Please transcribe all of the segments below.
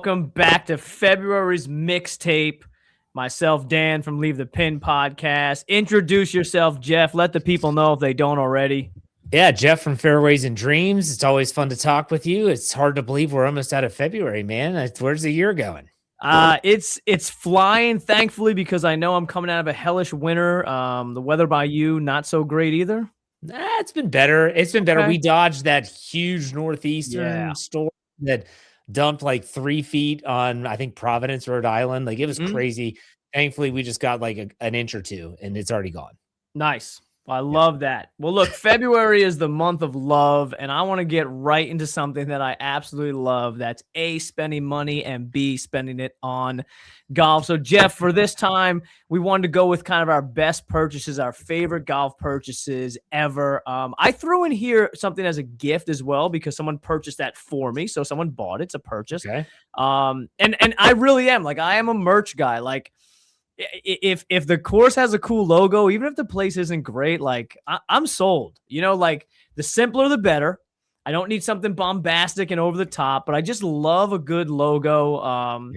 Welcome back to February's mixtape. Myself, Dan from Leave the Pin podcast. Introduce yourself, Jeff. Let the people know if they don't already. Yeah, Jeff from Fairways Dreams. It's always fun to talk with you. It's hard to believe we're almost out of February, man. Where's the year going? It's flying, thankfully, because I know I'm coming out of a hellish winter. The weather by you, not so great either. It's been better. It's been better. We dodged that huge northeastern storm that dumped like 3 feet on, I think, Providence, Rhode Island. Like, it was crazy. Thankfully, we just got like an inch or two, and it's already gone. Nice. Well, I love that. Well, look, February is the month of love, and I want to get right into something that I absolutely love. That's A, spending money, and B, spending it on golf. So, Jeff, for this time, we wanted to go with kind of our best purchases, our favorite golf purchases ever. I threw in here something as a gift as well because someone purchased that for me. So someone bought it. It's a purchase. Okay. And I really am. Like, I am a merch guy. Like, if the course has a cool logo, even if the place isn't great, like I'm sold. You know, like the simpler the better. I don't need something bombastic and over the top, but I just love a good logo.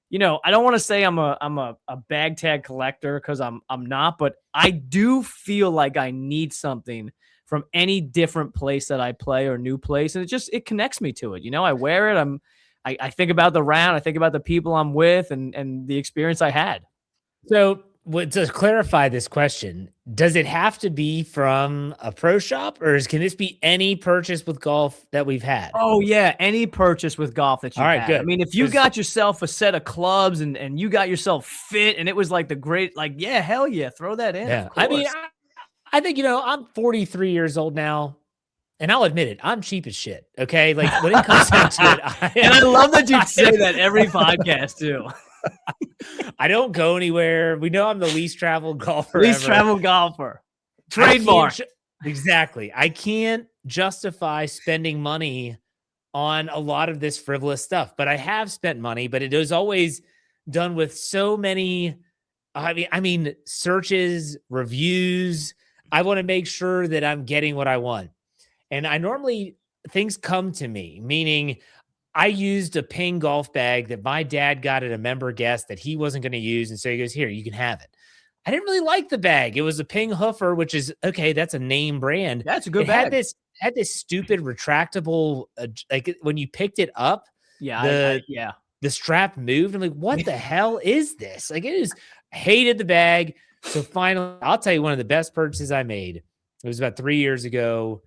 You know, I don't want to say I'm a bag tag collector because I'm not, but I do feel like I need something from any different place that I play or new place, and it connects me to it. You know, I wear it. I think about the round, I think about the people I'm with, and the experience I had. So, to clarify this question, does it have to be from a pro shop, or can this be any purchase with golf that we've had? Oh, yeah, any purchase with golf that you had. Good. I mean, if you got yourself a set of clubs and you got yourself fit and it was like the great, like, yeah, hell yeah, throw that in. Yeah. I mean, I think, I'm 43 years old now. And I'll admit it, I'm cheap as shit. Okay. Like when it comes down to it. And I love that you say that every podcast too. I don't go anywhere. We know I'm the least traveled golfer. Traveled golfer. Trademark. Exactly. I can't justify spending money on a lot of this frivolous stuff, but I have spent money, but it is always done with so many, I mean, searches, reviews. I want to make sure that I'm getting what I want. And I normally, things come to me, meaning I used a Ping golf bag that my dad got at a member guest that he wasn't going to use. And so he goes, here, you can have it. I didn't really like the bag. It was a Ping Hoofer, which is, okay, that's a name brand. That's a good bag. Had this stupid retractable, like when you picked it up, the strap moved. I'm like, what the hell is this? Like, hated the bag. So finally, I'll tell you one of the best purchases I made. It was about 3 years ago.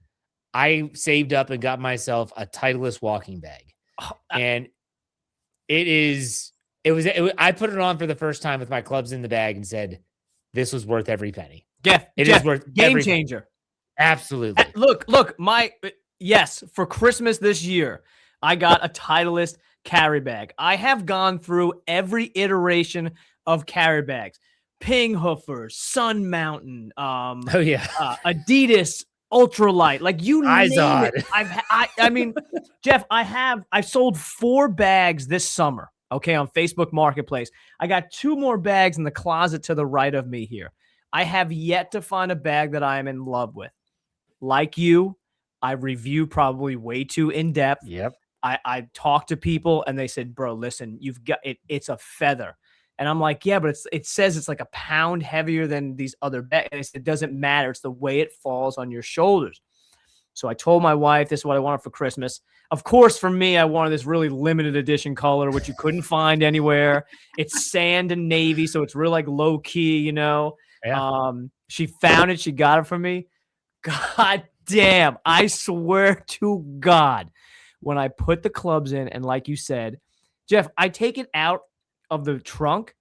I saved up and got myself a Titleist walking bag. And I put it on for the first time with my clubs in the bag and said, this was worth every penny. Jeff, is worth game changer. Absolutely. Look, yes, for Christmas this year, I got a Titleist carry bag. I have gone through every iteration of carry bags. Ping Hoofers, Sun Mountain, Adidas, ultralight, like you name it. I mean, Jeff, I've sold 4 bags this summer. Okay, on Facebook Marketplace. I got 2 more bags in the closet to the right of me here. I have yet to find a bag that I am in love with. Like you, I review probably way too in depth. Yep. I talk to people and they said, bro, listen, you've got it. It's a feather. And I'm like, yeah, but it says it's like a pound heavier than these other bags. And it doesn't matter. It's the way it falls on your shoulders. So I told my wife, this is what I wanted for Christmas. Of course, for me, I wanted this really limited edition color, which you couldn't find anywhere. It's sand and navy, so it's real like low key, you know. Yeah. She found it. She got it for me. God damn. I swear to God, when I put the clubs in, and like you said, Jeff, I take it out of the trunk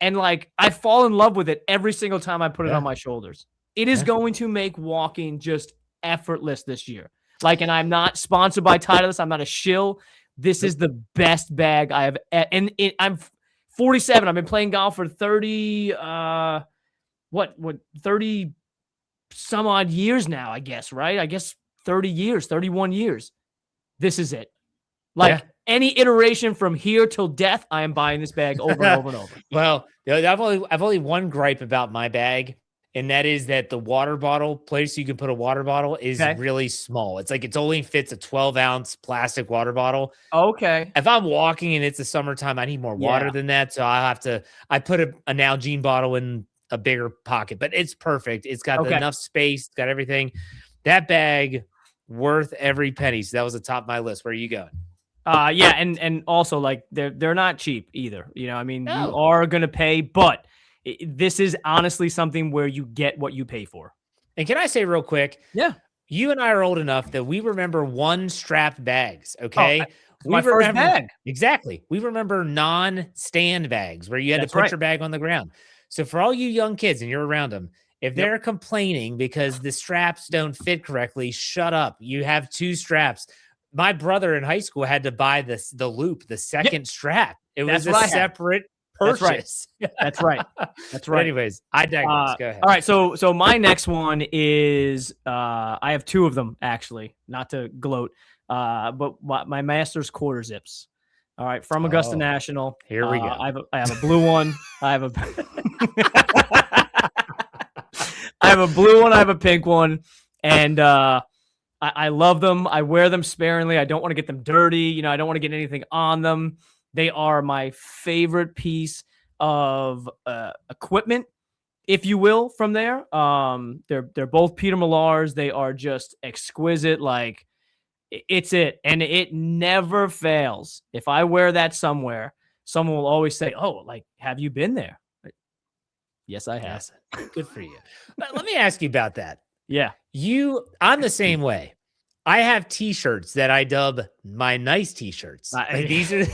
and like I fall in love with it every single time I put it on my shoulders. It is going to make walking just effortless this year. Like, and I'm not sponsored by Titleist. I'm not a shill. This is the best bag I have. And I'm 47. I've been playing golf for 30, 30 some odd years now, I guess, right? I guess 30 years, 31 years. This is it. Like any iteration from here till death, I am buying this bag over and over and over. Well, I've only one gripe about my bag, And that is that the water bottle place you can put a water bottle is Okay. really small. It's like, it's only fits a 12-ounce plastic water bottle. Okay. If I'm walking and it's the summertime, I need more water Yeah. than that. So I put a Nalgene bottle in a bigger pocket, but it's perfect. It's got Okay. enough space, it's got everything. That bag worth every penny. So that was the top of my list. Where are you going? Yeah, and also like they're not cheap either. You know, I mean, you No. are gonna pay, but this is honestly something where you get what you pay for. And can I say real quick, Yeah. you and I are old enough that we remember one strap bags. Oh, Okay. it's my first remember bag. exactly. We remember non-stand bags where you had That's to put right. your bag on the ground. So for all you young kids and you're around them, if Yep. they're complaining because the straps don't fit correctly, shut up. You have two straps. My brother in high school had to buy the loop, the second strap. It That's was what I a had. separate That's right. purchase. That's right. That's But right. anyways, I digress. Go ahead. All right, so my next one is I have two of them actually, not to gloat, but my master's quarter zips. All right, from Augusta Oh, National. here we go. I have a blue one. I have a I have a blue one. I have a pink one, and I love them. I wear them sparingly. I don't want to get them dirty. You know, I don't want to get anything on them. They are my favorite piece of equipment, if you will, from there. They're both Peter Millars. They are just exquisite. Like it's it, and it never fails. If I wear that somewhere, someone will always say, "Oh, like, have you been there?" Like, yes, I have. Yes. Good for you. But let me ask you about that. Yeah. I'm the same way. I have t-shirts that I dub my nice t-shirts. Like these are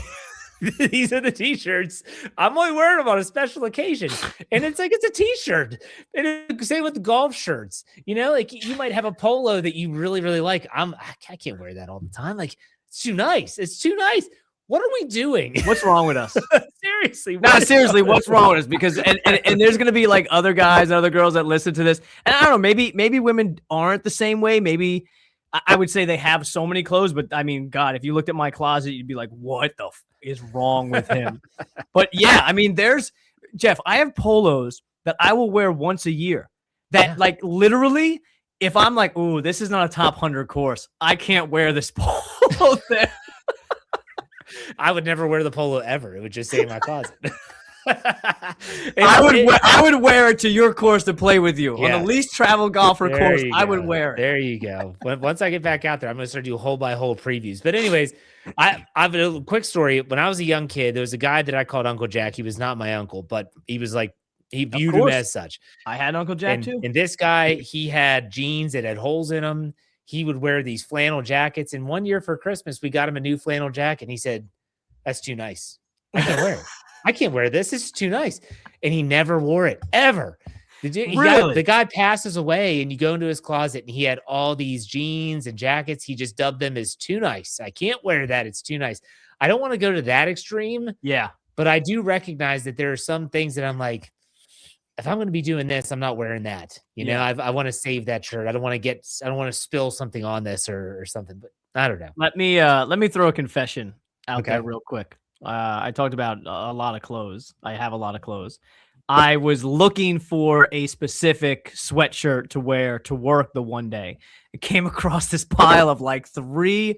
these are the t-shirts. I'm only wearing them on a special occasion. And it's like, it's a t-shirt. And same with the golf shirts. You know, like you might have a polo that you really, really like. I can't wear that all the time. Like, it's too nice. It's too nice. What are we doing? What's wrong with us? Seriously. No, seriously, what's wrong with us? Because and there's gonna be like other guys and other girls that listen to this. And I don't know, maybe women aren't the same way. Maybe I would say they have so many clothes, but I mean, God, if you looked at my closet, you'd be like, what the is wrong with him? But yeah, I mean, there's Jeff, I have polos that I will wear once a year. That like literally, if I'm like, ooh, this is not a top 100 course, I can't wear this polo there. I would never wear the polo ever. It would just stay in my closet. I would wear it to your course to play with you Yeah. on the least travel golfer course. I would wear it. There you go. Once I get back out there, I'm going to start doing hole by hole previews. But anyways, I have a quick story. When I was a young kid, there was a guy that I called Uncle Jack. He was not my uncle, but he was like, he viewed him as such. I had Uncle Jack too. And this guy, he had jeans that had holes in them. He would wear these flannel jackets. And one year for Christmas, we got him a new flannel jacket. And he said, that's too nice. I can't wear it. I can't wear this. This is too nice. And he never wore it ever. The guy passes away and you go into his closet and he had all these jeans and jackets. He just dubbed them as too nice. I can't wear that. It's too nice. I don't want to go to that extreme. Yeah. But I do recognize that there are some things that I'm like, if I'm going to be doing this, I'm not wearing that. You know, I want to save that shirt. I don't want to spill something on this or something, but I don't know. Let me throw a confession out there real quick. I talked about a lot of clothes. I have a lot of clothes. I was looking for a specific sweatshirt to wear to work the one day. I came across this pile of like 3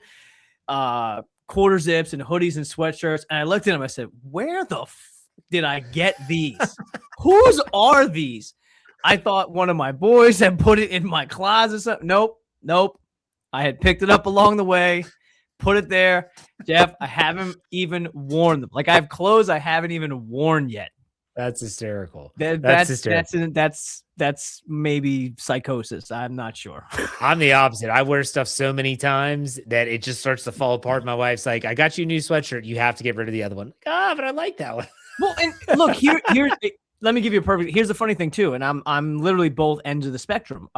quarter zips and hoodies and sweatshirts. And I looked at them. I said, where the did I get these? Whose are these? I thought one of my boys had put it in my closet. Nope. I had picked it up along the way, put it there. Jeff, I haven't even worn them. Like I have clothes I haven't even worn yet. That's hysterical. That's hysterical. That's maybe psychosis. I'm not sure. I'm the opposite. I wear stuff so many times that it just starts to fall apart. My wife's like, I got you a new sweatshirt. You have to get rid of the other one. But I like that one. Well, and look, here's let me give you a perfect. Here's the funny thing too, and I'm literally both ends of the spectrum.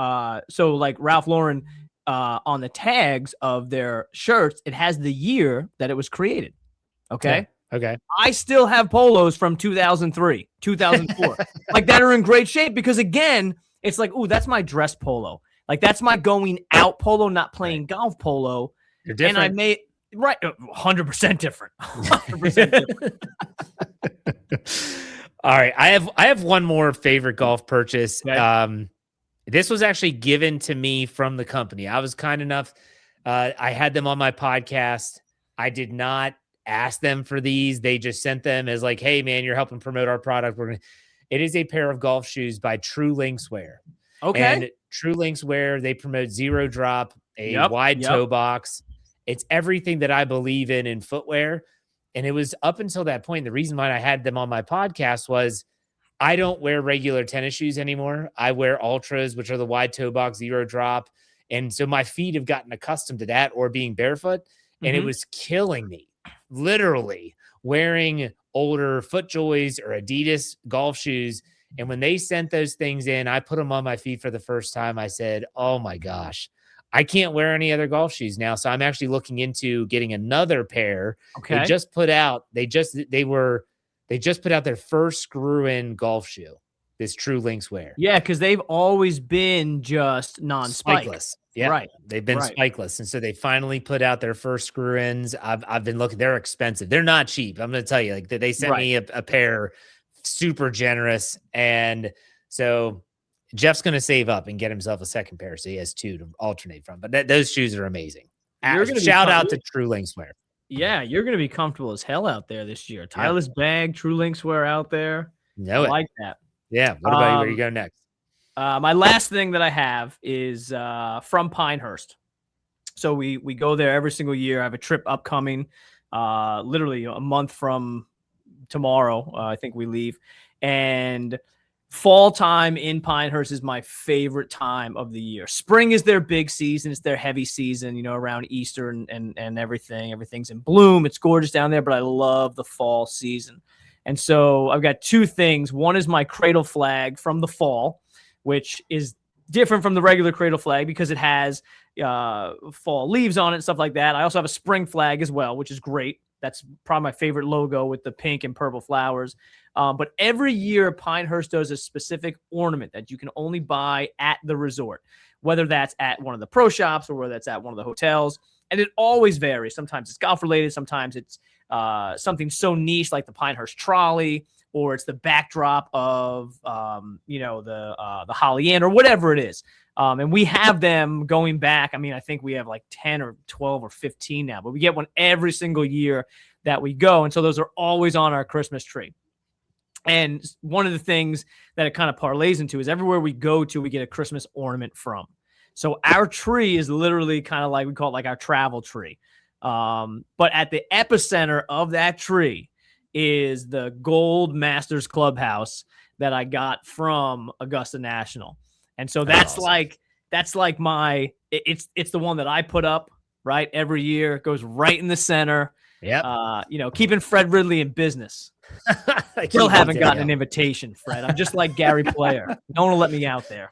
So like Ralph Lauren, on the tags of their shirts, it has the year that it was created. Okay. Yeah. Okay. I still have polos from 2003, 2004, like that are in great shape because again, it's like, ooh, that's my dress polo. Like that's my going out polo, not playing golf polo. You're different. And I made 100% different. 100% different. All right. I have one more favorite golf purchase. Okay. This was actually given to me from the company. I was kind enough. I had them on my podcast. I did not ask them for these. They just sent them as like, hey man, you're helping promote our product. It is a pair of golf shoes by True Linkswear. Okay. And True Linkswear, they promote zero drop, a Yep. wide Yep. toe box. It's everything that I believe in footwear. And it was up until that point. The reason why I had them on my podcast was I don't wear regular tennis shoes anymore. I wear ultras, which are the wide toe box, zero drop. And so my feet have gotten accustomed to that or being barefoot. And it Mhm. was killing me, literally wearing older FootJoys or Adidas golf shoes. And when they sent those things in, I put them on my feet for the first time. I said, oh my gosh, I can't wear any other golf shoes now. So I'm actually looking into getting another pair. They Okay. just put out, they just put out their first screw-in golf shoe, this True Linkswear. Yeah, because they've always been just non-spike. Spikeless. Yeah. Right. They've been Right. spikeless. And so they finally put out their first screw-ins. I've been looking, they're expensive. They're not cheap. I'm going to tell you, like they sent Right. me a pair, super generous. And so Jeff's going to save up and get himself a second pair. So he has two to alternate from, but those shoes are amazing. You're gonna be Shout out to True Linkswear. Yeah, you're gonna be comfortable as hell out there this year. Tyler's bag, True Linkswear out there. I like that. Yeah. What about you? Where you go next? My last thing that I have is from Pinehurst. So we go there every single year. I have a trip upcoming, literally a month from tomorrow. I think we leave, and fall time in Pinehurst is my favorite time of the year. Spring is their big season. It's their heavy season, around Easter and everything. Everything's in bloom. It's gorgeous down there, but I love the fall season. And so I've got two things. One is my cradle flag from the fall, which is different from the regular cradle flag because it has fall leaves on it and stuff like that. I also have a spring flag as well, which is great. That's probably my favorite logo with the pink and purple flowers. But every year, Pinehurst does a specific ornament that you can only buy at the resort, whether that's at one of the pro shops or whether that's at one of the hotels. And it always varies. Sometimes it's golf related. Sometimes it's something so niche like the Pinehurst trolley, or it's the backdrop of, the Holly Inn or whatever it is. And we have them going back. I mean, I think we have like 10 or 12 or 15 now, but we get one every single year that we go. And so those are always on our Christmas tree. And one of the things that it kind of parlays into is everywhere we go to, we get a Christmas ornament from. So our tree is literally kind of like, we call it like our travel tree. But at the epicenter of that tree is the Gold Masters Clubhouse that I got from Augusta National. And so that's awesome. That's like it's the one that I put up right every year. It goes right in the center. Yeah. Keeping Fred Ridley in business. Still haven't gotten an invitation, Fred. I'm just like Gary Player. No one will let me out there.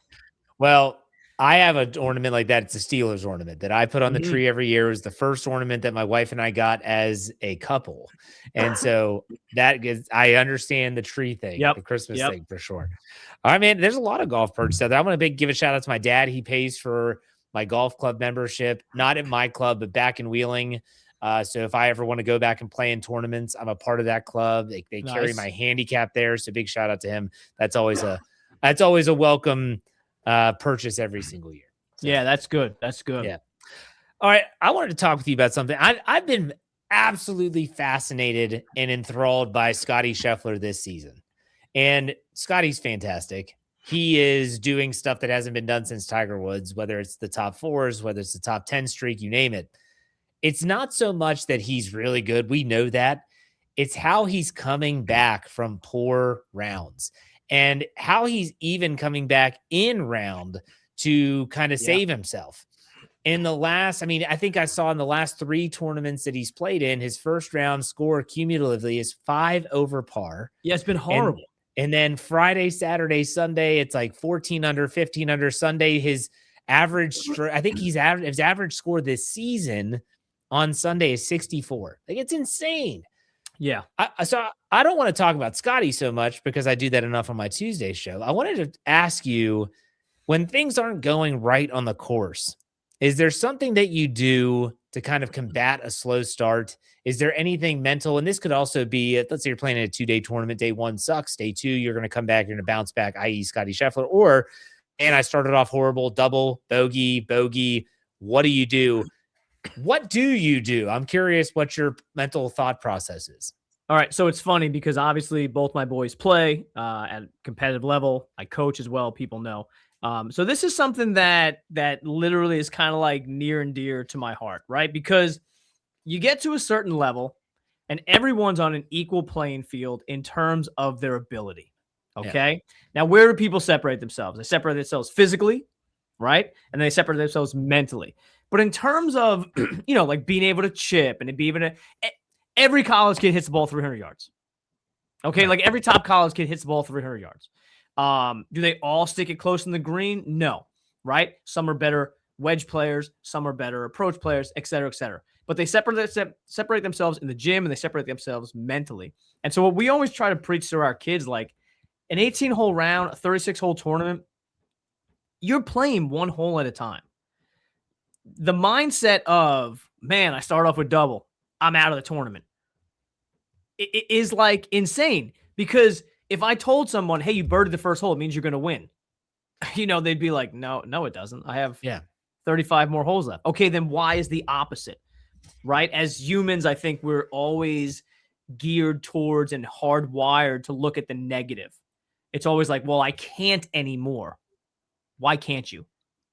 Well, I have an ornament like that. It's a Steelers ornament that I put on the tree every year. It was the first ornament that my wife and I got as a couple. And so I understand the tree thing, the Christmas thing for sure. All right, man, there's a lot of golf purchases out there. I want to give a shout out to my dad. He pays for my golf club membership, not at my club, but back in Wheeling. So if I ever want to go back and play in tournaments, I'm a part of that club. They carry my handicap there. So big shout out to him. That's always a welcome purchase every single year. So, yeah, that's good. That's good. Yeah. All right. I wanted to talk with you about something. I've been absolutely fascinated and enthralled by Scotty Scheffler this season. And Scotty's fantastic. He is doing stuff that hasn't been done since Tiger Woods, whether it's the top fours, whether it's the top 10 streak, you name it. It's not so much that he's really good. We know that. It's how he's coming back from poor rounds and how he's even coming back in round to kind of save himself. In the last, I think I saw in the last 3 tournaments that he's played in, his first round score cumulatively is 5 over par. Yeah, it's been horrible. And then Friday, Saturday, Sunday, it's like 14 under, 15 under. Sunday, his average, I think his average score this season on Sunday is 64. Like, it's insane. Yeah. So I don't want to talk about Scotty so much because I do that enough on my Tuesday show. I wanted to ask you, when things aren't going right on the course, is there something that you do to kind of combat a slow start? Is there anything mental? And this could also be, let's say you're playing a 2-day tournament. Day 1 sucks. Day 2, you're going to come back. You're going to bounce back, i.e. Scotty Scheffler. Or, and I started off horrible, double, bogey. What do you do? What do you do? I'm curious what your mental thought process is. All right. So it's funny because obviously both my boys play at a competitive level. I coach as well. People know. So this is something that literally is kind of like near and dear to my heart, right? Because you get to a certain level and everyone's on an equal playing field in terms of their ability. Okay. Yeah. Now, where do people separate themselves? They separate themselves physically, right? And they separate themselves mentally. But in terms of, like being able to chip and to be able to, every college kid hits the ball 300 yards. Okay. Like every top college kid hits the ball 300 yards. Do they all stick it close in the green? No. Right. Some are better wedge players. Some are better approach players, et cetera, et cetera. But they separate themselves in the gym and they separate themselves mentally. And so what we always try to preach to our kids, like an 18-hole round, a 36-hole tournament, you're playing one hole at a time. The mindset of, man, I start off with double, I'm out of the tournament, it is like insane. Because if I told someone, hey, you birdied the first hole, it means you're going to win. They'd be like, no, it doesn't. I have 35 more holes left. Okay, then why is the opposite? Right? As humans, I think we're always geared towards and hardwired to look at the negative. It's always like, well, I can't anymore. Why can't you?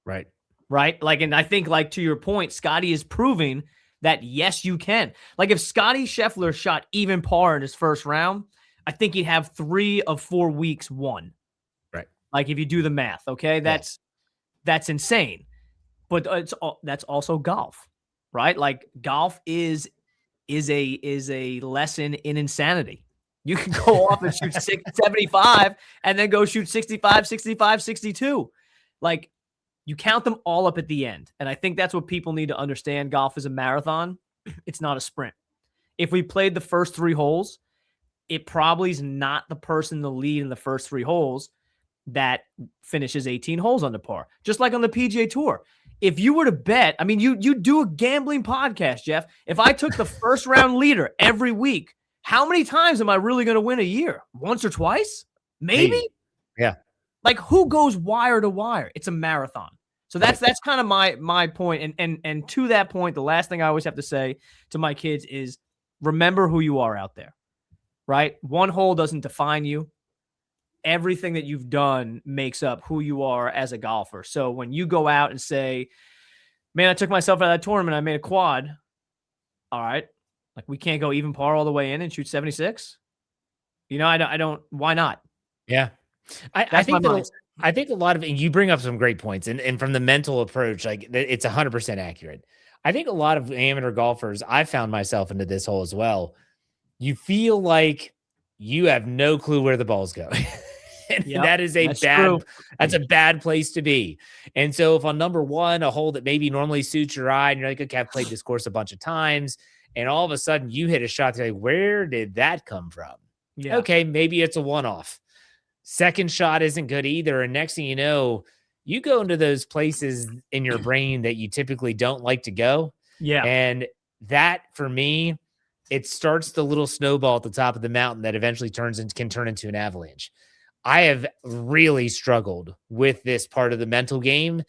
Right. Right. Like, and I think, like, to your point, Scotty is proving that, yes, you can. Like, if Scotty Scheffler shot even par in his first round, I think he'd have 3 of 4 weeks won. Right. Like, if you do the math, okay, that's insane. But that's also golf, right? Like, golf is a lesson in insanity. You can go off and shoot 75 and then go shoot 65, 65, 62. Like, you count them all up at the end. And I think that's what people need to understand. Golf is a marathon. It's not a sprint. If we played the first 3 holes, it probably is not the person in the lead in the first 3 holes that finishes 18 holes under par. Just like on the PGA Tour. If you were to bet, I mean, you do a gambling podcast, Jeff. If I took the first round leader every week, how many times am I really going to win a year? Once or twice? Maybe? Yeah. Like, who goes wire to wire? It's a marathon. So that's kind of my point. And to that point, the last thing I always have to say to my kids is remember who you are out there, right? One hole doesn't define you. Everything that you've done makes up who you are as a golfer. So when you go out and say, man, I took myself out of that tournament, I made a quad. All right. Like, we can't go even par all the way in and shoot 76. I don't, why not? Yeah. I think a lot of, and you bring up some great points, and from the mental approach, like, it's 100% accurate. I think a lot of amateur golfers, I found myself into this hole as well. You feel like you have no clue where the ball's going. And that is that's a bad place to be. And so if on number 1, a hole that maybe normally suits your eye, and you're like, okay, I've played this course a bunch of times, and all of a sudden you hit a shot that's like, where did that come from? Yeah. Okay, maybe it's a one-off. Second shot isn't good either. And next thing you know, you go into those places in your brain that you typically don't like to go. Yeah. And that, for me, it starts the little snowball at the top of the mountain that eventually can turn into an avalanche. I have really struggled with this part of the mental game,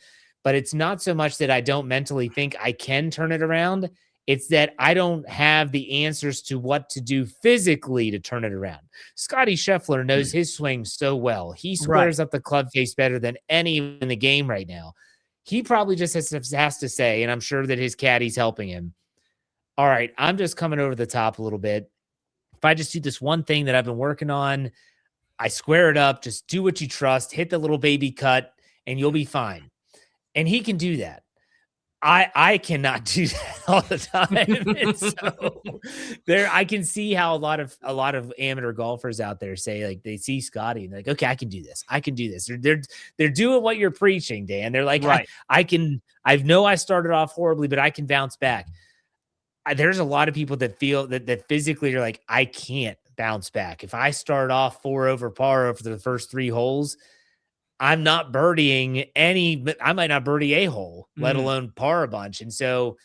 but it's not so much that I don't mentally think I can turn it around. It's that I don't have the answers to what to do physically to turn it around. Scotty Scheffler knows his swing so well. He squares up the club face better than any in the game right now. He probably just has to say, and I'm sure that his caddy's helping him, all right, I'm just coming over the top a little bit. If I just do this one thing that I've been working on, I square it up, just do what you trust, hit the little baby cut, and you'll be fine. And he can do that. I cannot do that all the time. And so I can see how a lot of amateur golfers out there say, like, they see Scotty and they're like, okay, I can do this. I can do this. They're doing what you're preaching, Dan. They're like, right. I know I started off horribly, but I can bounce back. There's a lot of people that feel that physically are like, I can't bounce back. If I start off 4 over par over the first 3 holes, I'm not birdieing I might not birdie a hole, let alone par a bunch. And so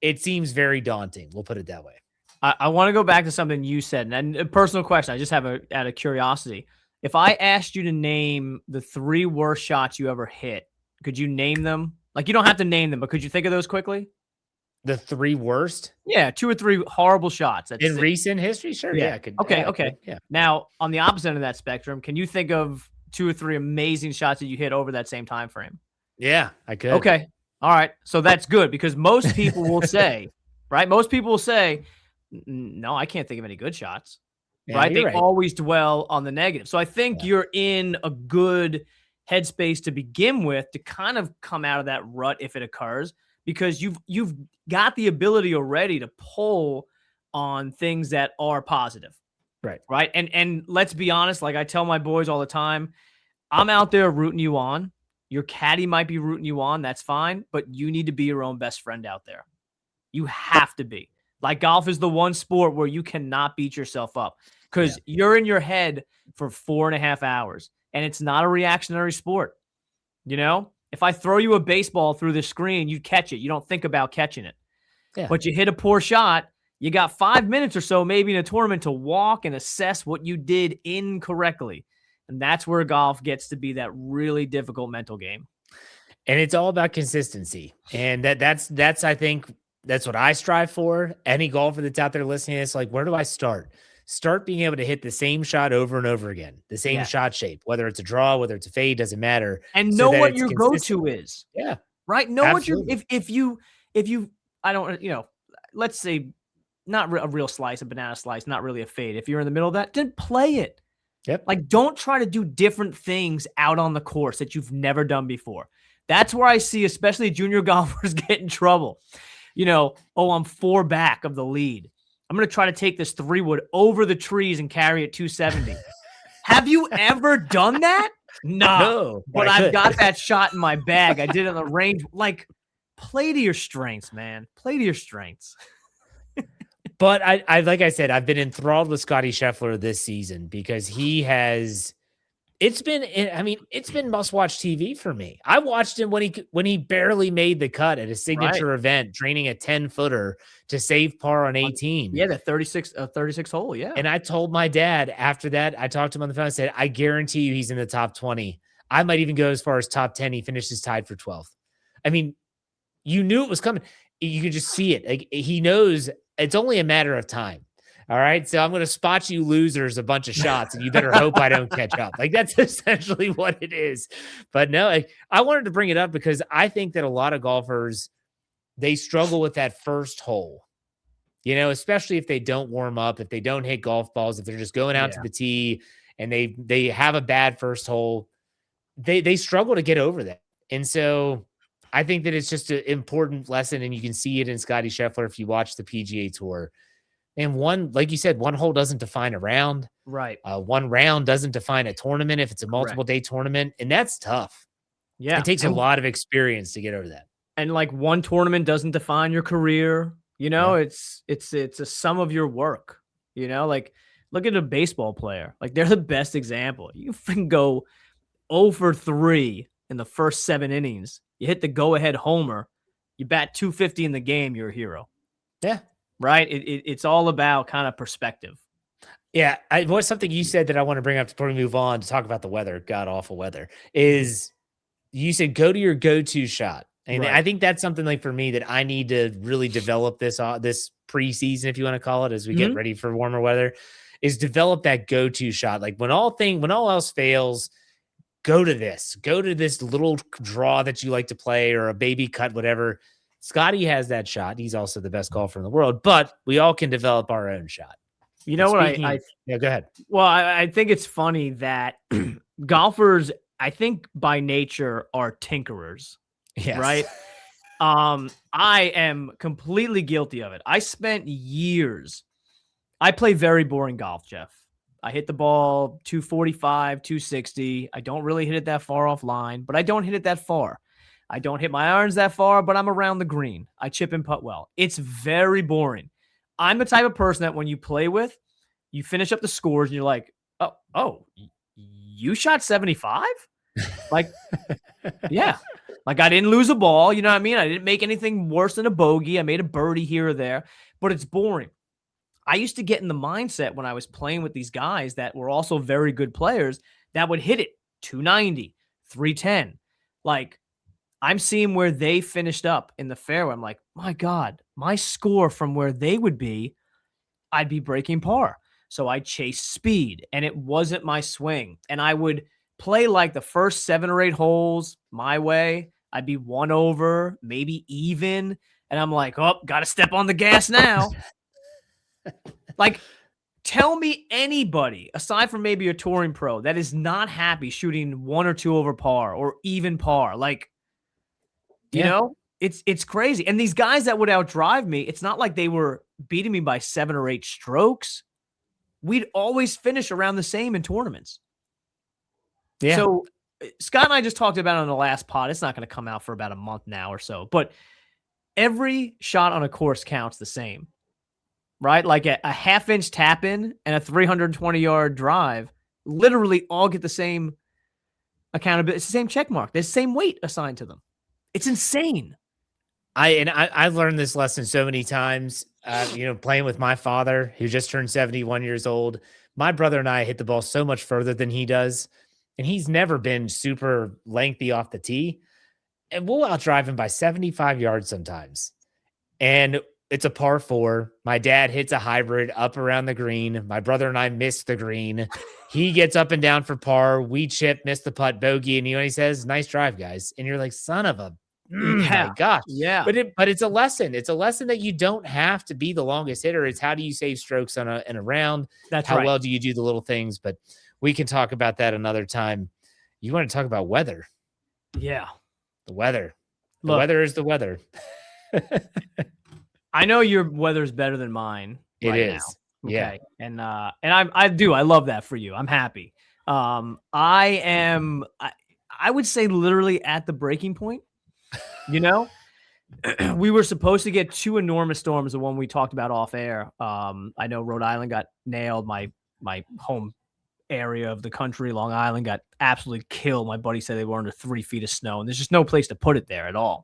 it seems very daunting. We'll put it that way. I want to go back to something you said, and a personal question. I just have out of curiosity. If I asked you to name the 3 worst shots you ever hit, could you name them? Like, you don't have to name them, but could you think of those quickly? The 3 worst? Yeah, 2 or 3 horrible shots. In recent history? Sure. Yeah, I could. Okay, yeah, I okay. could, yeah. Now, on the opposite end of that spectrum, can you think of 2 or 3 amazing shots that you hit over that same time frame? Yeah, I could. Okay. All right. So that's good because most people will say, right? Most people will say, no, I can't think of any good shots. Yeah, Right? They you're right. always dwell on the negative. So I think you're in a good headspace to begin with to kind of come out of that rut if it occurs, because you've got the ability already to pull on things that are positive. Right. Right. And let's be honest, like I tell my boys all the time, I'm out there rooting you on. Your caddy might be rooting you on. That's fine. But you need to be your own best friend out there. You have to be. Like, golf is the one sport where you cannot beat yourself up because you're in your head for 4.5 hours, and it's not a reactionary sport. You know, if I throw you a baseball through the screen, you catch it. You don't think about catching it. Yeah. But you hit a poor shot, you got 5 minutes or so maybe in a tournament to walk and assess what you did incorrectly. And that's where golf gets to be that really difficult mental game. And it's all about consistency. And that's I think that's what I strive for. Any golfer that's out there listening, it's like, where do I start? Start being able to hit the same shot over and over again, the same shot shape, whether it's a draw, whether it's a fade, doesn't matter. And know what your go-to is. Yeah. Right? Know absolutely. What your if you I don't, you know, let's say not a real slice, a banana slice, not really a fade. If you're in the middle of that, then play it. Yep. Like, don't try to do different things out on the course that you've never done before. That's where I see, especially junior golfers, get in trouble. You know, oh, I'm 4 back of the lead. I'm going to try to take this 3-wood over the trees and carry it 270. Have you ever done that? No. But I've got that shot in my bag. I did it in the range. Like, play to your strengths, man. Play to your strengths. But I like I said, I've been enthralled with Scotty Scheffler this season because he has. It's been must-watch TV for me. I watched him when he barely made the cut at a signature event, training a 10-footer to save par on 18. Yeah, the 36 hole, yeah. And I told my dad after that, I talked to him on the phone, I said, I guarantee you he's in the top 20. I might even go as far as top 10. He finishes tied for 12th. I mean, you knew it was coming. You could just see it. Like, he knows it's only a matter of time. All right. So I'm going to spot you losers a bunch of shots and you better hope I don't catch up. Like, that's essentially what it is. But no, I wanted to bring it up because I think that a lot of golfers, they struggle with that first hole, you know, especially if they don't warm up, if they don't hit golf balls, if they're just going out to the tee and they have a bad first hole, they struggle to get over that. And so I think that it's just an important lesson. And you can see it in Scotty Scheffler if you watch the PGA Tour. And one, like you said, one hole doesn't define a round. Right. One round doesn't define a tournament if it's a multiple day tournament. And that's tough. Yeah. It takes a lot of experience to get over that. And like, one tournament doesn't define your career. You know, it's a sum of your work. You know, like, look at a baseball player. Like, they're the best example. You can go 0 for 3 in the first 7 innings. You hit the go-ahead homer. You bat 250 in the game. You're a hero. Yeah. Right? It's all about kind of perspective. Yeah. What's something you said that I want to bring up before we move on to talk about the weather, god awful weather, is you said go to your go-to shot. And I think that's something like for me that I need to really develop this preseason, if you want to call it, as we get ready for warmer weather, is develop that go-to shot. Like, when all else fails, go to this little draw that you like to play or a baby cut, whatever. Scotty has that shot. He's also the best golfer in the world, but we all can develop our own shot. You know what? Yeah, go ahead. Well, I think it's funny that golfers, I think by nature, are tinkerers. Yes. Right. I am completely guilty of it. I spent years. I play very boring golf, Jeff. I hit the ball 245, 260. I don't really hit it that far offline, but I don't hit it that far. I don't hit my irons that far, but I'm around the green. I chip and putt well. It's very boring. I'm the type of person that when you play with, you finish up the scores and you're like, oh, you shot 75? Like, yeah. Like I didn't lose a ball. You know what I mean? I didn't make anything worse than a bogey. I made a birdie here or there, but it's boring. I used to get in the mindset when I was playing with these guys that were also very good players that would hit it 290, 310. Like I'm seeing where they finished up in the fairway. I'm like, my God, my score from where they would be, I'd be breaking par. So I chased speed and it wasn't my swing. And I would play like the first 7 or 8 holes my way. I'd be 1 over, maybe even. And I'm like, oh, got to step on the gas now. Like, tell me anybody, aside from maybe a touring pro, that is not happy shooting 1 or 2 over par or even par. Like, you know, it's crazy. And these guys that would outdrive me, it's not like they were beating me by 7 or 8 strokes. We'd always finish around the same in tournaments. Yeah. So Scott and I just talked about it on the last pod. It's not going to come out for about a month now or so, but every shot on a course counts the same, right? Like a half-inch tap in and a 320-yard drive literally all get the same accountability. It's the same check mark. There's the same weight assigned to them. It's insane. I've learned this lesson so many times, playing with my father, who just turned 71 years old. My brother and I hit the ball so much further than he does, and he's never been super lengthy off the tee. And we'll outdrive him by 75 yards sometimes. And it's a par 4. My dad hits a hybrid up around the green. My brother and I miss the green. He gets up and down for par. We chip, miss the putt, bogey. And he says, nice drive, guys. And you're like, son of a my gosh. Yeah. But it's a lesson. It's a lesson that you don't have to be the longest hitter. It's how do you save strokes in a round? That's how right. well do you do the little things? But we can talk about that another time. You want to talk about weather? Yeah. The weather. The Look, weather is the weather. I know your weather's better than mine. It right is. Now. Yeah. Okay. And I love that for you. I'm happy. I would say literally at the breaking point. We were supposed to get 2 enormous storms, the one we talked about off air. I know Rhode Island got nailed. My home area of the country, Long Island, got absolutely killed. My buddy said they were under 3 feet of snow, and there's just no place to put it there at all.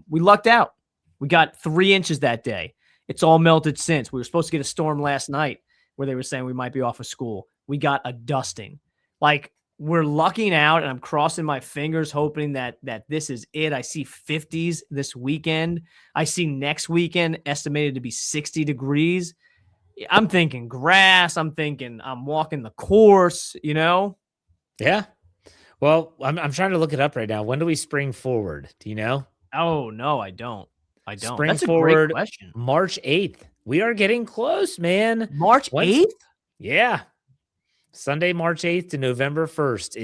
We lucked out. We got 3 inches that day. It's all melted since. We were supposed to get a storm last night where they were saying we might be off of school. We got a dusting. Like, we're lucking out, and I'm crossing my fingers, hoping that this is it. I see 50s this weekend. I see next weekend estimated to be 60 degrees. I'm thinking grass. I'm thinking I'm walking the course, Yeah. Well, I'm trying to look it up right now. When do we spring forward? Do you know? Oh, no, I don't. Spring That's forward, a great question. March 8th. We are getting close, man. March 8th? Yeah. Sunday, March 8th to November 1st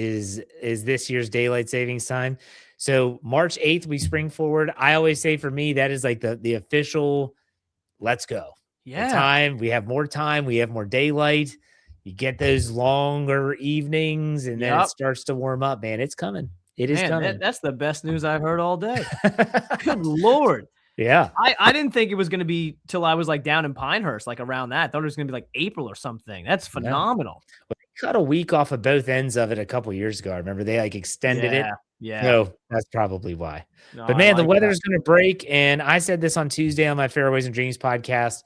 is this year's daylight savings time. So March 8th, we spring forward. I always say for me, that is like the official let's go. Yeah. The time. We have more time. We have more daylight. You get those longer evenings, and then it starts to warm up, man. It's coming. It is coming. That's the best news I've heard all day. Good Lord. Yeah. I didn't think it was going to be till I was like down in Pinehurst, like around that. I thought it was going to be like April or something. That's phenomenal. Well, they cut a week off of both ends of it a couple years ago. I remember they like extended it. Yeah. So that's probably why. No, but man, the like weather's going to break. And I said this on Tuesday on my Fairways and Dreams podcast.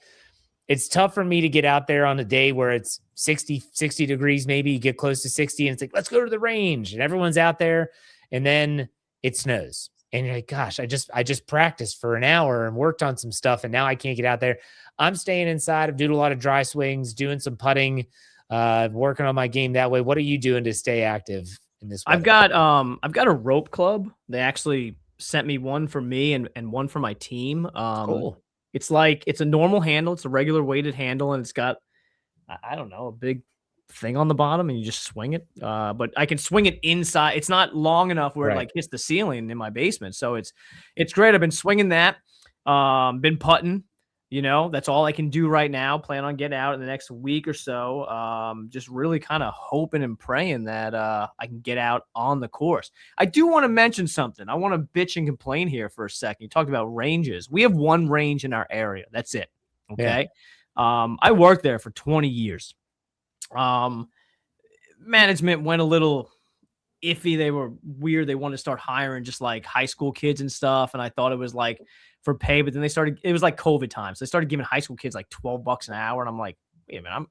It's tough for me to get out there on a day where it's 60 degrees, maybe you get close to 60 and it's like, let's go to the range, and everyone's out there, and then it snows. And you're like, gosh, I just practiced for an hour and worked on some stuff, and now I can't get out there. I'm staying inside. I'm doing a lot of dry swings, doing some putting, working on my game that way. What are you doing to stay active in this weather? I've got a rope club. They actually sent me one for me and one for my team. Cool. It's a normal handle. It's a regular weighted handle, and it's got, I don't know, a big thing on the bottom, and you just swing it. But I can swing it inside. It's not long enough where it like hits the ceiling in my basement. So it's great. I've been swinging that. Been putting. That's all I can do right now. Plan on getting out in the next week or so. Just really kind of hoping and praying that I can get out on the course. I do want to mention something. I want to bitch and complain here for a second. You talked about ranges. We have one range in our area. That's it. Okay. Yeah. I worked there for 20 years. Management went a little iffy. They were weird. They wanted to start hiring just like high school kids and stuff. And I thought it was like for pay, but then it was like COVID times. So they started giving high school kids like $12 an hour. And I'm like, wait a minute, I'm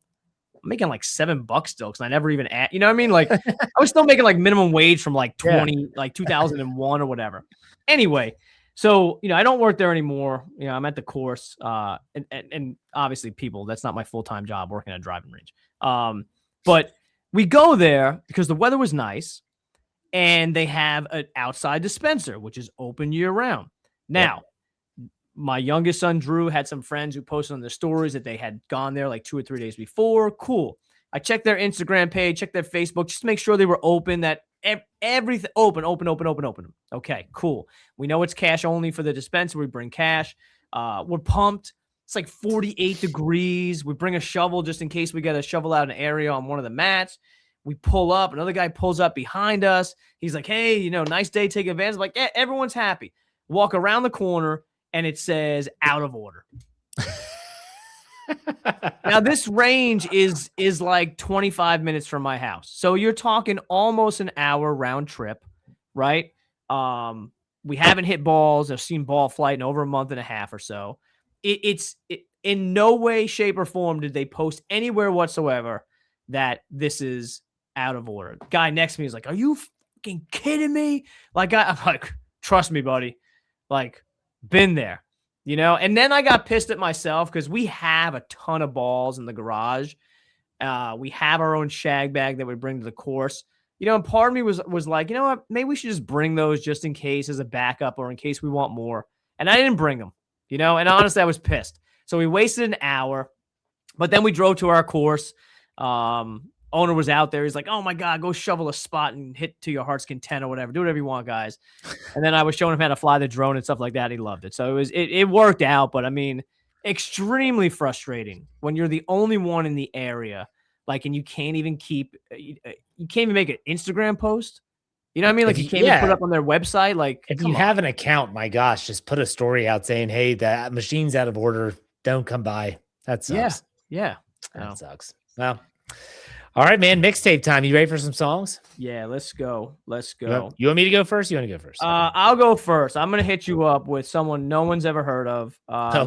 making like $7 still because I never even you know what I mean? Like I was still making like minimum wage from like 2001 or whatever. Anyway, so I don't work there anymore. I'm at the course. And obviously that's not my full-time job working at a driving range. But we go there because the weather was nice and they have an outside dispenser, which is open year round. Now, my youngest son, Drew, had some friends who posted on their stories that they had gone there like 2 or 3 days before. Cool. I checked their Instagram page, checked their Facebook, just to make sure they were open, that everything open. Okay, cool. We know it's cash only for the dispenser. We bring cash. We're pumped. It's like 48 degrees. We bring a shovel just in case we got to shovel out an area on one of the mats. We pull up. Another guy pulls up behind us. He's like, hey, nice day, take advantage. I'm like, yeah, everyone's happy. Walk around the corner. And it says out of order. Now, this range is like 25 minutes from my house. So you're talking almost an hour round trip, right? We haven't hit balls. I've seen ball flight in over a month and a half or so. It's in no way, shape, or form did they post anywhere whatsoever that this is out of order. The guy next to me is like, are you fucking kidding me? Like, I'm like, trust me, buddy. Like, been there, and then I got pissed at myself because we have a ton of balls in the garage. We have our own shag bag that we bring to the course, and part of me was like, you know what, maybe we should just bring those just in case as a backup or in case we want more. And I didn't bring them, and honestly, I was pissed. So we wasted an hour, but then we drove to our course. Owner was out there. He's like, oh my God, go shovel a spot and hit to your heart's content or whatever. Do whatever you want, guys. And then I was showing him how to fly the drone and stuff like that. He loved it. So it worked out, but I mean, extremely frustrating when you're the only one in the area. Like, and you can't even you can't even make an Instagram post. You know what I mean? Like you can't even put it up on their website. Like if you have an account, my gosh, just put a story out saying, hey, the machine's out of order. Don't come by. That sucks. Yeah. That sucks. Well, all right, man. Mixtape time. You ready for some songs? Yeah, let's go. You want me to go first? You want to go first? I'll go first. I'm going to hit you up with someone no one's ever heard of.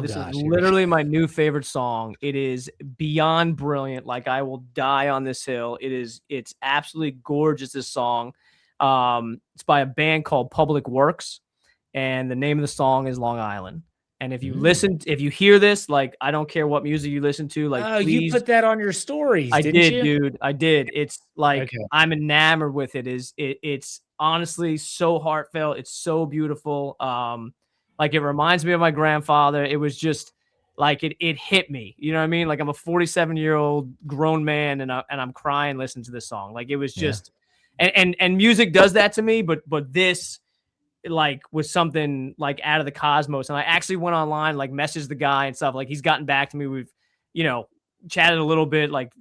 This is literally my new favorite song. It is beyond brilliant. Like, I will die on this hill. It's absolutely gorgeous, this song. It's by a band called Public Works, and the name of the song is Long Island. And if you if you hear this, like, I don't care what music you listen to, like, please, you put that on your stories. I did, dude. I did. It's like, I'm enamored with it. It's honestly so heartfelt. It's so beautiful. Like, it reminds me of my grandfather. It was just like, it hit me. You know what I mean? Like, I'm a 47-year-old grown man and I'm crying listening to this song. Like, it was just, and music does that to me, but this, like, was something like out of the cosmos. And I actually went online, like, messaged the guy and stuff. Like, he's gotten back to me. We've, chatted a little bit, like,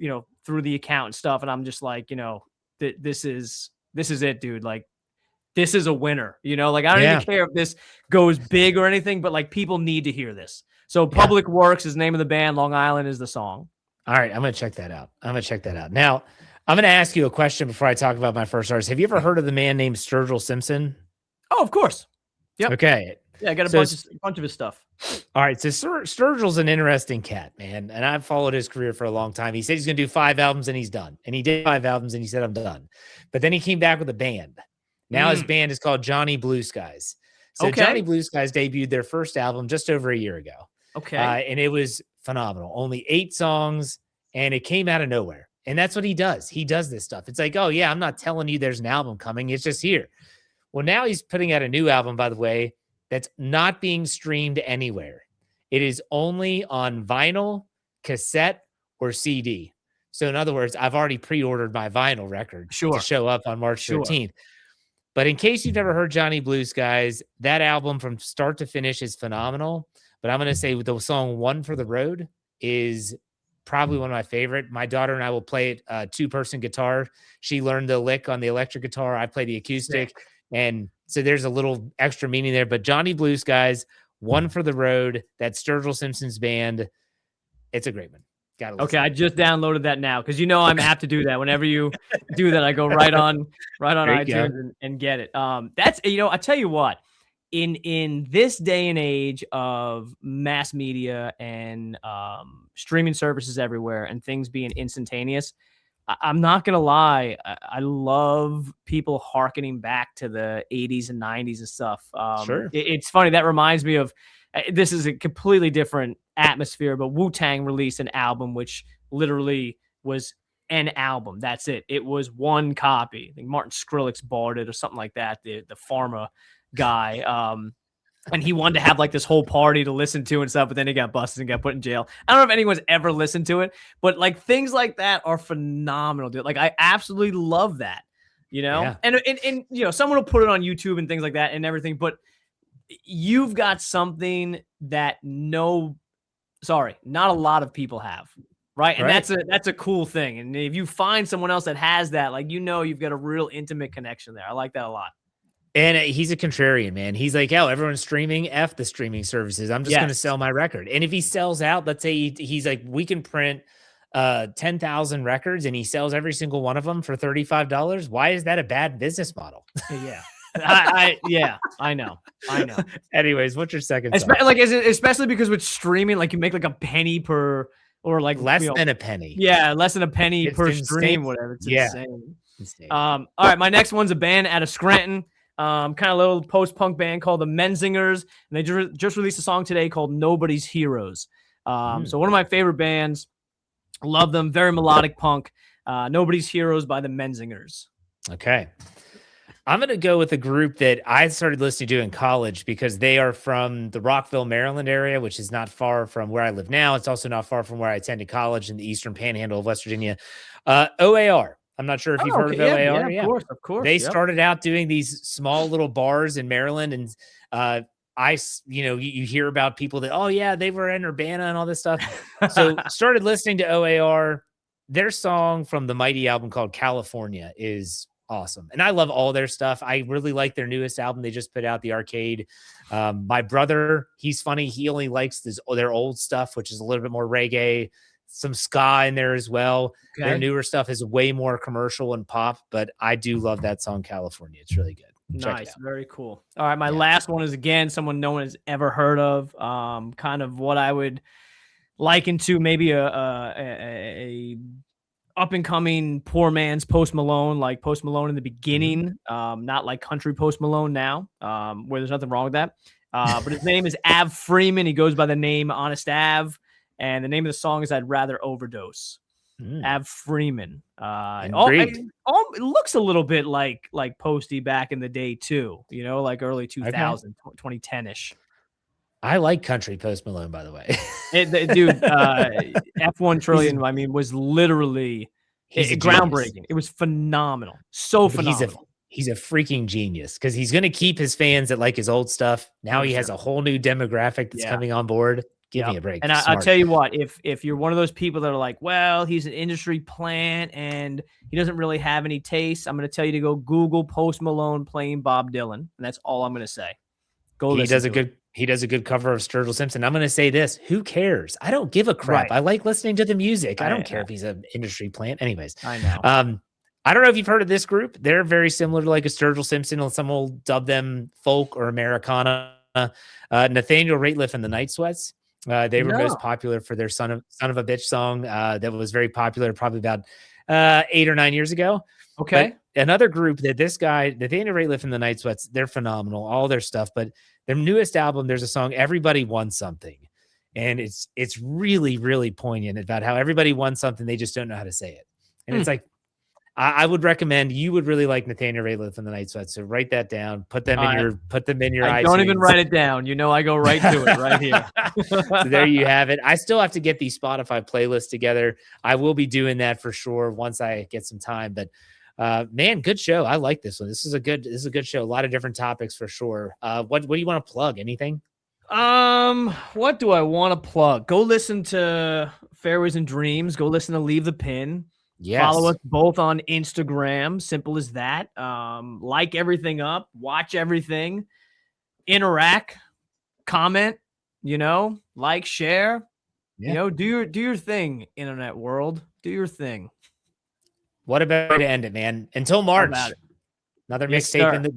through the account and stuff. And I'm just like, this is it, dude. Like, this is a winner, like, I don't even care if this goes big or anything, but like, people need to hear this. So Public Works is the name of the band. Long Island is the song. All right. I'm going to check that out. Now, I'm going to ask you a question before I talk about my first artist. Have you ever heard of the man named Sturgill Simpson? Oh, of course. Yep. Okay. Yeah, I got a bunch of his stuff. All right. So Sturgill's an interesting cat, man. And I've followed his career for a long time. He said he's going to do 5 albums and he's done. And he did 5 albums and he said, I'm done. But then he came back with a band. Now his band is called Johnny Blue Skies. So Johnny Blue Skies debuted their first album just over a year ago. Okay. And it was phenomenal. Only 8 songs and it came out of nowhere. And that's what he does. He does this stuff. It's like, oh yeah, I'm not telling you there's an album coming. It's just here. Well, now he's putting out a new album, by the way, that's not being streamed anywhere. It is only on vinyl, cassette, or CD. So in other words, I've already pre-ordered my vinyl record to show up on March 13th. But in case you've never heard Johnny Blue Skies, that album from start to finish is phenomenal. But I'm going to say the song One for the Road is probably one of my favorite. My daughter and I will play it 2-person guitar. She learned the lick on the electric guitar. I play the acoustic. Sick. And so there's a little extra meaning there. But Johnny Blue Skies, One for the Road, that's Sturgill Simpson's band. It's a great one. Gotta Okay, listen. I just downloaded that now because I'm apt to do that. Whenever you do that, I go right on There you go. iTunes and get it. That's I tell you what, in this day and age of mass media and streaming services everywhere and things being instantaneous, I'm not gonna lie, I love people hearkening back to the 80s and 90s and stuff. Sure. It's funny, that reminds me of this is a completely different atmosphere, but Wu-Tang released an album which literally was an album. That's it. It was one copy. I think Martin Skrillex bought it or something like that. The pharma guy. And he wanted to have like this whole party to listen to and stuff, but then he got busted and got put in jail. I don't know if anyone's ever listened to it, but like things like that are phenomenal, dude. Like I absolutely love that, Yeah. and someone will put it on YouTube and things like that and everything, but you've got something that not a lot of people have. Right. And that's a cool thing. And if you find someone else that has that, like, you've got a real intimate connection there. I like that a lot. And he's a contrarian, man. He's like, oh, everyone's streaming. F the streaming services. I'm just going to sell my record. And if he sells out, let's say he's like, we can print 10,000 records and he sells every single one of them for $35. Why is that a bad business model? Yeah. I know. Anyways, what's your second song? Like, especially because with streaming, like you make like a penny per, or like less than a penny. Yeah, less than a penny It's per insane. stream, whatever. It's insane. All right, my next one's a band out of Scranton. Kind of little post-punk band called the Menzingers, and they just released a song today called Nobody's Heroes. So one of my favorite bands. Love them. Very melodic punk. Nobody's Heroes by the Menzingers. Okay. I'm going to go with a group that I started listening to in college because they are from the Rockville, Maryland area, which is not far from where I live now. It's also not far from where I attended college in the Eastern Panhandle of West Virginia. OAR. I'm not sure if you've heard of OAR. Yeah, of course. They started out doing these small little bars in Maryland, and you hear about people that, oh yeah, they were in Urbana and all this stuff. So started listening to OAR. Their song from the Mighty album called California is awesome, and I love all their stuff. I really like their newest album they just put out, The Arcade. My brother, he's funny. He only likes their old stuff, which is a little bit more reggae. Some ska in there as well. Okay. Their newer stuff is way more commercial and pop, but I do love that song, California. It's really good. Nice. Very cool. All right. My last one is, again, someone no one has ever heard of. Kind of what I would liken to maybe a up and coming poor man's Post Malone, like Post Malone in the beginning. Not like country Post Malone now, where there's nothing wrong with that. But his name is Av Freeman. He goes by the name Honest Av. And the name of the song is I'd Rather Overdose. Av Freeman. It looks a little bit like Posty back in the day too, like early 2000, 2010-ish. I like country Post Malone, by the way. Dude, F1 Trillion, was literally groundbreaking. It was phenomenal. So phenomenal. He's a freaking genius because he's going to keep his fans that like his old stuff. Now he has a whole new demographic that's coming on board. Give me a break. And I'll tell you what, if you're one of those people that are like, well, he's an industry plant and he doesn't really have any taste, I'm going to tell you to go Google Post Malone playing Bob Dylan. And that's all I'm going to say. He does a good cover of Sturgill Simpson. I'm going to say this. Who cares? I don't give a crap. I like listening to the music. I don't care if he's an industry plant. Anyways. I know. I don't know if you've heard of this group. They're very similar to like a Sturgill Simpson, or some will dub them folk or Americana. Nathaniel Rateliff and the Night Sweats. They were most popular for their Son of a Bitch song that was very popular probably about 8 or 9 years ago. Okay. But another group that this guy, Nathaniel Rateliff and the Night Sweats, they're phenomenal, all their stuff. But their newest album, there's a song, Everybody Wants Something. And it's really, really poignant about how everybody wants something. They just don't know how to say it. And it's like, I would recommend, you would really like Nathaniel Rateliff and the Night Sweats. So write that down. Put them in your I iTunes. Don't even write it down. I go right to it right here. So there you have it. I still have to get these Spotify playlists together. I will be doing that for sure once I get some time. But man, good show. I like this one. This is a good show. A lot of different topics for sure. What do you want to plug? Anything? What do I want to plug? Go listen to Fairways and Dreams. Go listen to Leave the Pin. Yes. Follow us both on Instagram. Simple as that. Like everything up. Watch everything. Interact. Comment. Like, share. You know, do your thing, internet world. Do your thing. What a better way to end it, man. Until How March. about it? Another Yes, mixtape sir. in the.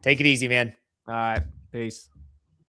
Take it easy, man. All right. Peace.